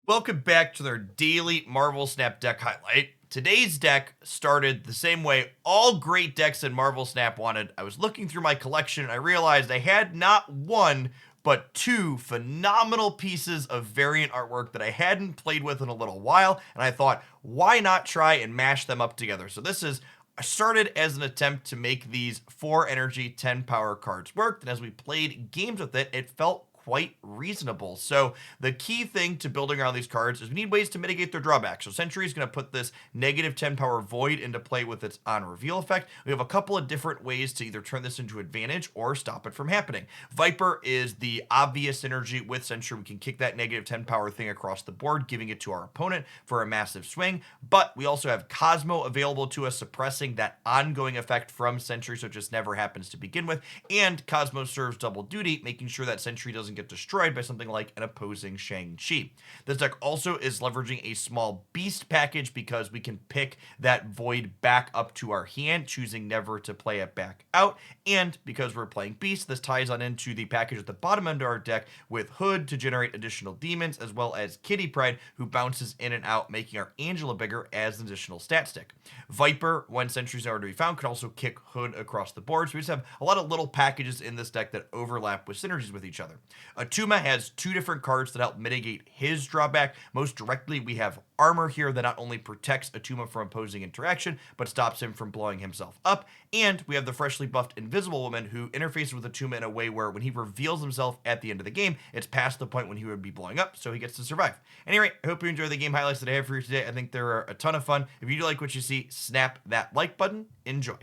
Welcome back to their daily Marvel Snap deck highlight. Today's deck started the same way all great decks in Marvel Snap wanted. I was looking through my collection and I realized I had not one, but two phenomenal pieces of variant artwork that I hadn't played with in a little while, and I thought, why not try and mash them up together? So I started as an attempt to make these 4 energy, 10 power cards work, and as we played games with it, it felt quite reasonable. So the key thing to building around these cards is we need ways to mitigate their drawbacks. So Sentry is going to put this negative 10 power void into play with its on reveal effect. We have a couple of different ways to either turn this into advantage or stop it from happening. Viper is the obvious synergy with Sentry. We can kick that negative 10 power thing across the board, giving it to our opponent for a massive swing. But we also have Cosmo available to us, suppressing that ongoing effect from Sentry, so it just never happens to begin with. And Cosmo serves double duty, making sure that Sentry doesn't get destroyed by something like an opposing Shang-Chi. This deck also is leveraging a small beast package because we can pick that void back up to our hand, choosing never to play it back out. And because we're playing beast, this ties on into the package at the bottom end of our deck with Hood to generate additional demons, as well as Kitty Pryde, who bounces in and out, making our Angela bigger as an additional stat stick. Viper, when Sentry's nowhere to be found, can also kick Hood across the board. So we just have a lot of little packages in this deck that overlap with synergies with each other. Attuma has 2 different cards that help mitigate his drawback. Most directly, we have Armor here that not only protects Attuma from opposing interaction, but stops him from blowing himself up. And we have the freshly buffed Invisible Woman, who interfaces with Attuma in a way where when he reveals himself at the end of the game, it's past the point when he would be blowing up, so he gets to survive. Anyway, I hope you enjoy the game highlights that I have for you today. I think they're a ton of fun. If you do like what you see, snap that like button. Enjoy.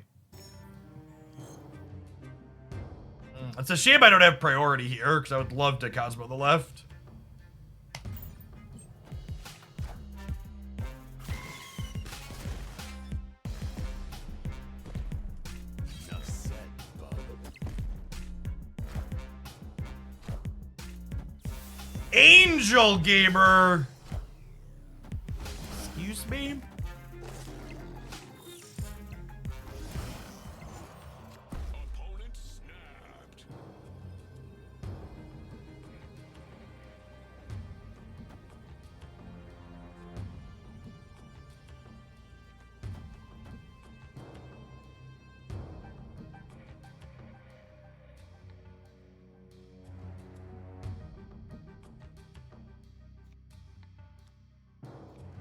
It's a shame I don't have priority here, because I would love to Cosmo the left. Angel Gamer! Excuse me?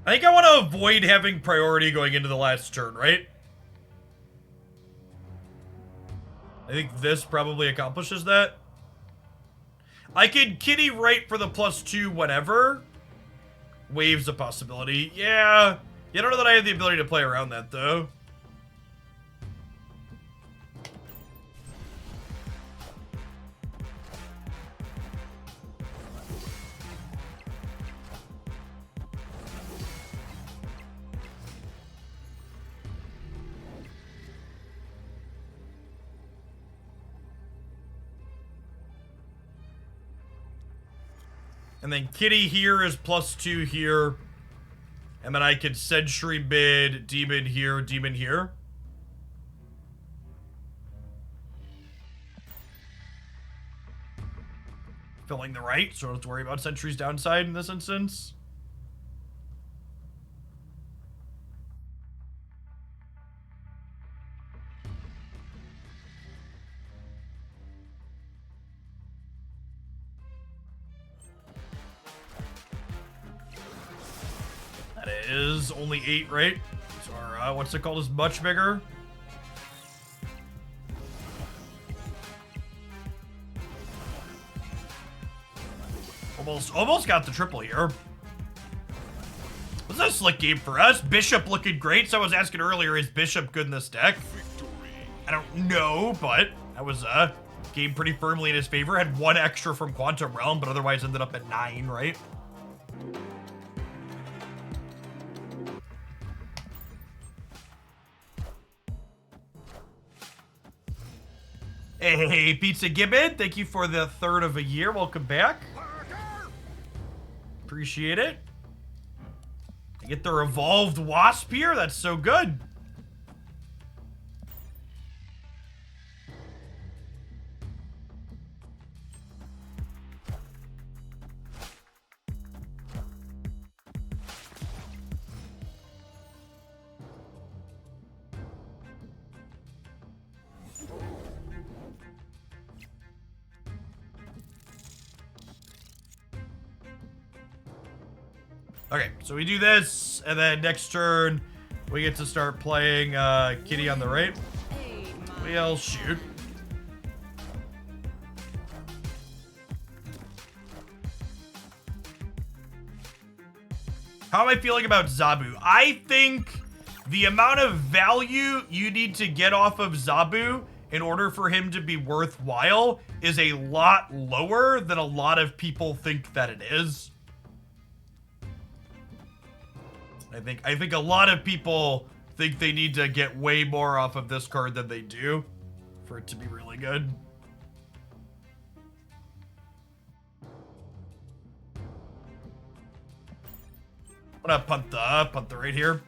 I think I want to avoid having priority going into the last turn, right? I think this probably accomplishes that. I could Kitty right for the +2 whatever. Wave's a possibility. Yeah. I don't know that I have the ability to play around that, though. And then Kitty here is +2 here. And then I could Sentry mid, Demon here, Demon here. Filling the right, so I don't have to worry about Sentry's downside in this instance. That is only 8, right? So our, what's it called, is much bigger. Almost got the triple here. This is a slick game for us. Bishop looking great. So I was asking earlier, is Bishop good in this deck? I don't know, but that was a game pretty firmly in his favor. Had 1 extra from Quantum Realm, but otherwise ended up at 9, right? Hey, Pizza Gibbon, thank you for the 3rd of a year. Welcome back. Appreciate it. I get the Revolved Wasp here. That's so good. Okay, so we do this, and then next turn, we get to start playing Kitty on the right. We'll shoot. How am I feeling about Zabu? I think the amount of value you need to get off of Zabu in order for him to be worthwhile is a lot lower than a lot of people think that it is. I think a lot of people think they need to get way more off of this card than they do for it to be really good. I'm gonna punt the right here.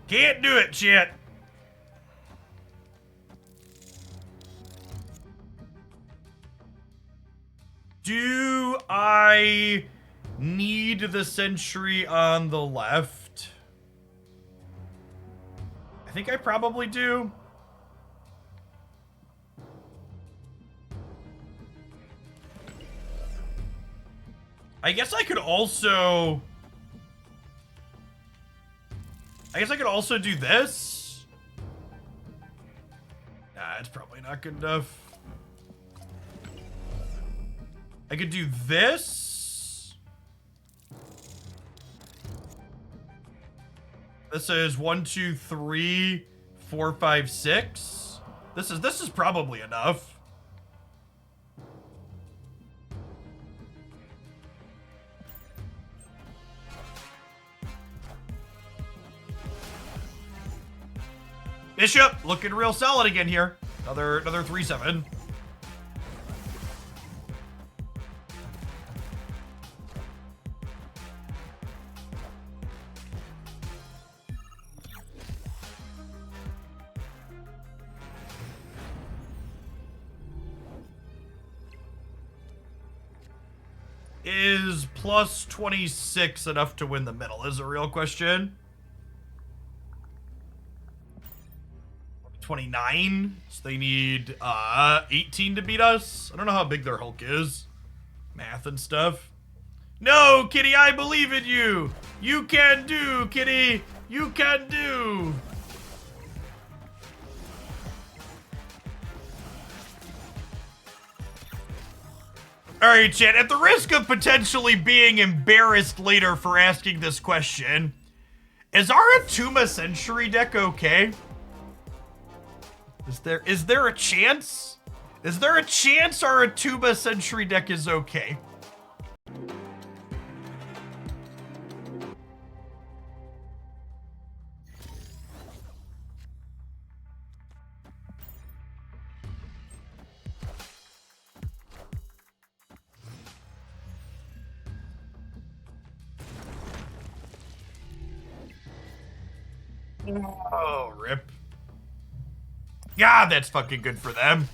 Can't do it, chat. Do I need the Sentry on the left? I think I probably do. I guess I could also do this. Nah, it's probably not good enough. I could do this. This is 1, 2, 3, 4, 5, 6. This is probably enough. Bishop looking real solid again here. Another 3/7. Is plus 26 enough to win the middle is a real question. 29, so they need 18 to beat us. I don't know how big their Hulk is. Math and stuff. No, Kitty, I believe in you. You can do, Kitty. You can do. All right, chat, at the risk of potentially being embarrassed later for asking this question, is our Attuma Sentry deck okay? Is there a chance? Is there a chance our Attuma Sentry deck is okay? Oh, rip. Yeah, that's fucking good for them.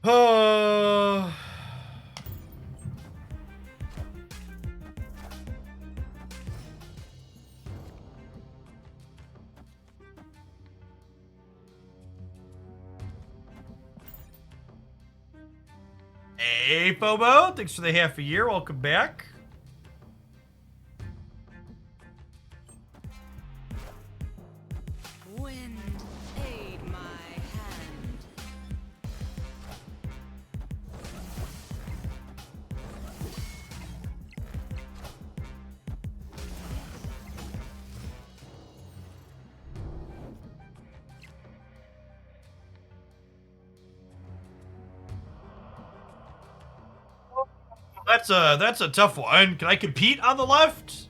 Oh. Hey, Fobo. Thanks for the half a year. Welcome back. Wind, aid my hand. That's a tough one. Can I compete on the left?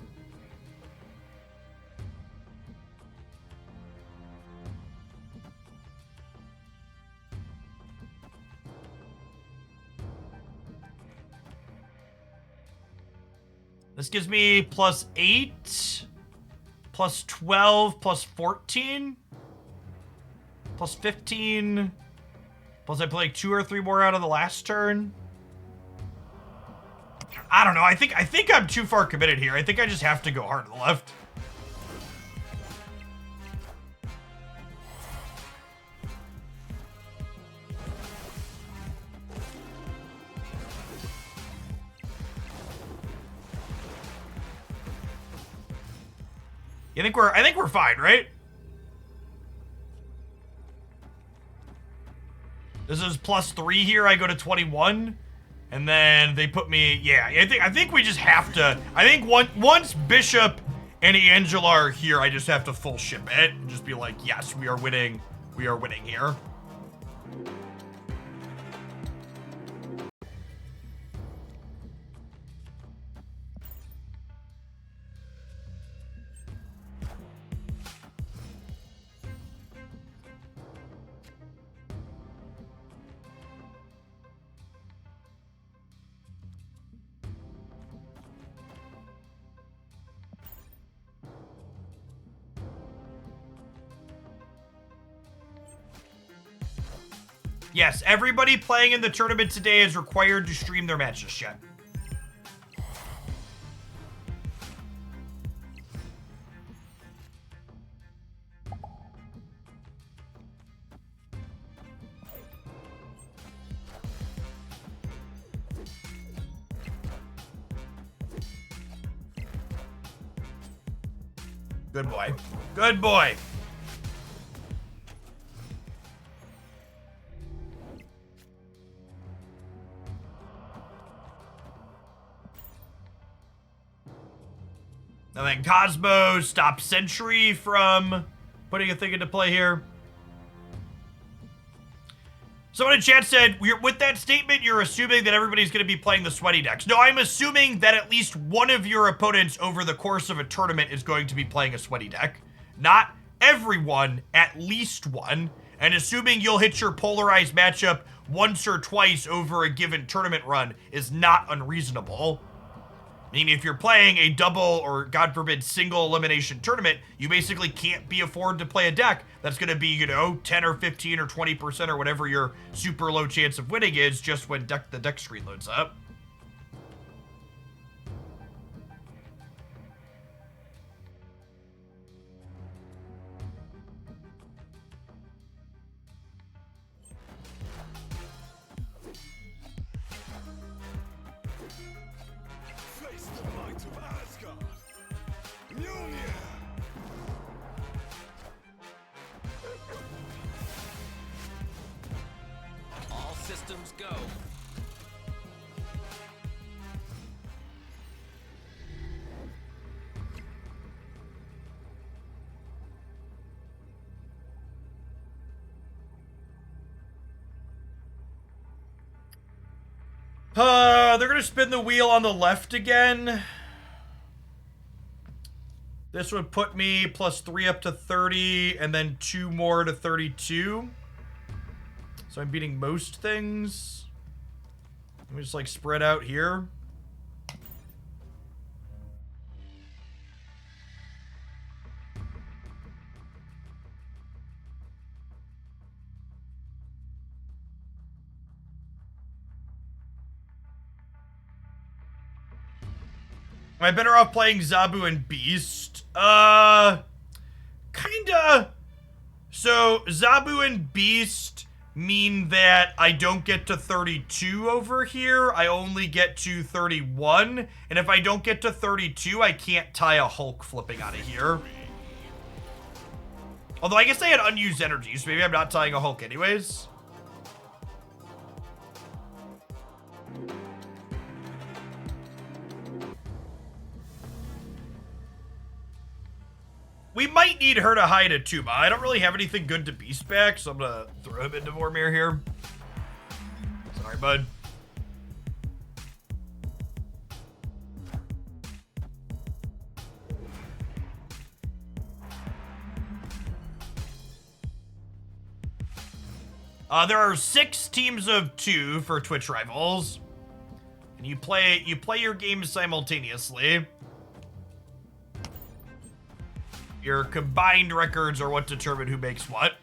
This gives me +8, +12, +14. Plus 15. Plus I play like 2 or 3 more out of the last turn. I don't know. I think I'm too far committed here. I think I just have to go hard to the left. I think we're fine, right? This is plus 3 here. I go to 21. And then they put me, yeah, I think we just have to, I think once Bishop and Angela are here, I just have to full ship it and just be like, yes, we are winning here. Yes, everybody playing in the tournament today is required to stream their matches, chat. Good boy. Good boy. And then Cosmo stops Sentry from putting a thing into play here. Someone in chat said, with that statement, you're assuming that everybody's going to be playing the sweaty decks. No, I'm assuming that at least one of your opponents over the course of a tournament is going to be playing a sweaty deck. Not everyone, at least one. And assuming you'll hit your polarized matchup once or twice over a given tournament run is not unreasonable. I mean, if you're playing a double or, God forbid, single elimination tournament, you basically can't be afforded to play a deck that's going to be, you know, 10 or 15 or 20% or whatever your super low chance of winning is just when the deck screen loads up. Systems go. They're gonna spin the wheel on the left again. This would put me plus 3 up to 30 and then 2 more to 32. So I'm beating most things. Let me just like spread out here. Am I better off playing Zabu and Beast? Kinda. So Zabu and Beast mean that I don't get to 32 over here. I only get to 31. And if I don't get to 32, I can't tie a Hulk flipping out of here. Although I guess I had unused energy, so maybe I'm not tying a Hulk anyways. We might need her to hide Attuma. I don't really have anything good to Beast back, so I'm gonna throw him into Vormir here. Sorry, bud. There are 6 teams of 2 for Twitch Rivals. And you play your games simultaneously. Your combined records are what determine who makes what.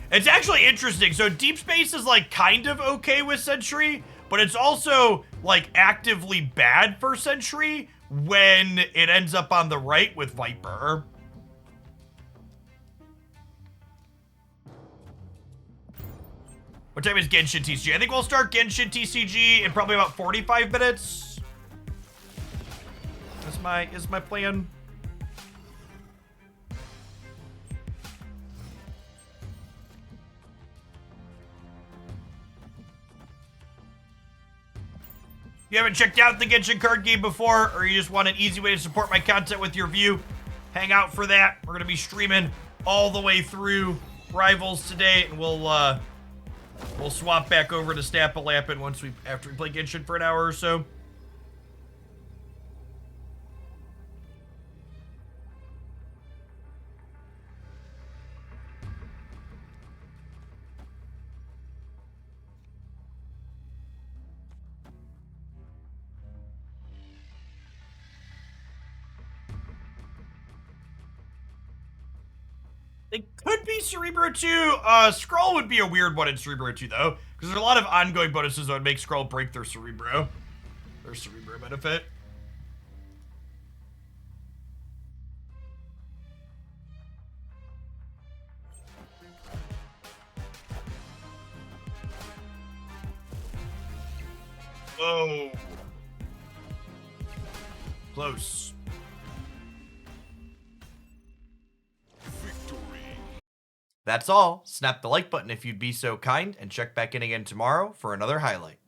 It's actually interesting. So Deep Space is like kind of okay with Sentry, but it's also like actively bad for Sentry when it ends up on the right with Viper. What time is Genshin TCG? I think we'll start Genshin TCG in probably about 45 minutes. Is my plan. If you haven't checked out the Genshin card game before, or you just want an easy way to support my content with your view, hang out for that. We're gonna be streaming all the way through Rivals today, and we'll swap back over to Snap-a-Lappin' after we play Genshin for an hour or so. It could be Cerebro 2. Scroll would be a weird one in Cerebro 2, though, because there's a lot of ongoing bonuses that would make Scroll break their Cerebro benefit. Whoa. Close. That's all. Snap the like button if you'd be so kind, and check back in again tomorrow for another highlight.